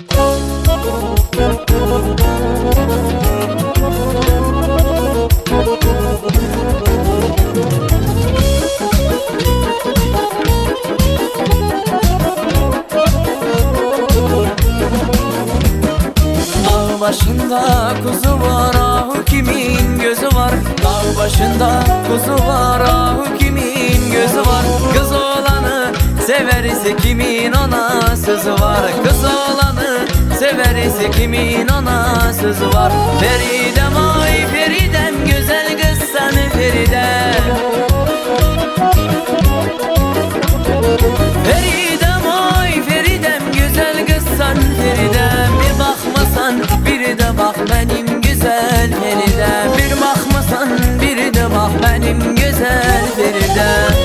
Dağ başında kuzu var, ahu kimin gözü var? Dağ başında kuzu var, ahu kimin gözü var? Kız oğlanı sever ise kimin ona sözü var? Kız oğlanı sever ise kimin ona sözü var? Feridem ay Feridem, güzel kız sen Feridem. Feridem ay Feridem, güzel kız sen Feridem. Bir bakmasan bir de bak benim güzel Feridem. Bir bakmasan bir de bak benim güzel Feridem.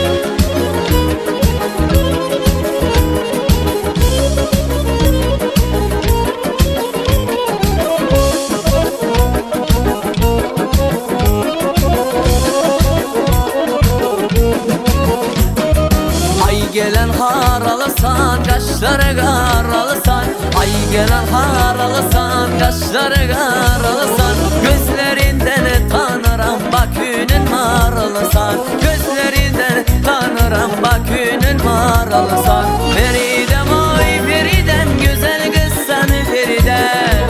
Ay gelen haralasan, kaşları karalasan. Ay gelen haralasan, kaşları karalasan. Gözlerinden tanırım bak günün maralasan. Gözlerinden tanırım bak günün maralasan. Feridem ay Feridem, güzel kız sen Feridem.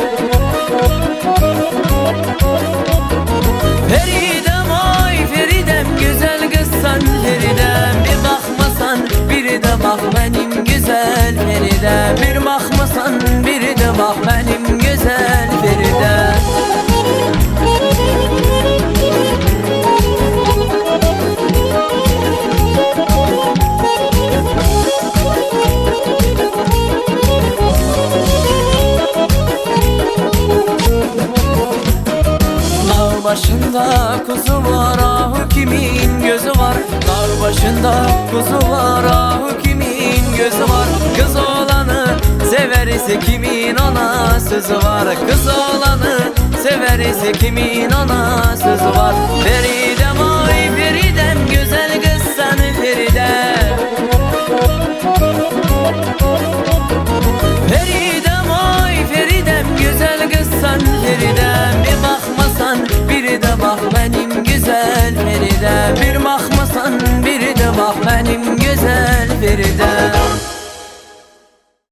Feridem ay Feridem, güzel kız sen Feridem. Bir bakmasan bir de bak benim güzel Feridem. Bir bakmasan bir de bak benim güzel Feridem. Dağ başında kuzu var, ahu kimin gözü var? Dağ başında kuzu var, ahu kimin gözü var? Kız oğlanı sever ise kimin ona sözü var? Kız oğlanı sever ise kimin ona sözü var? Feridem ay Feridem, güzel kız sen Feridem. Feridem ay Feridem, güzel kız sen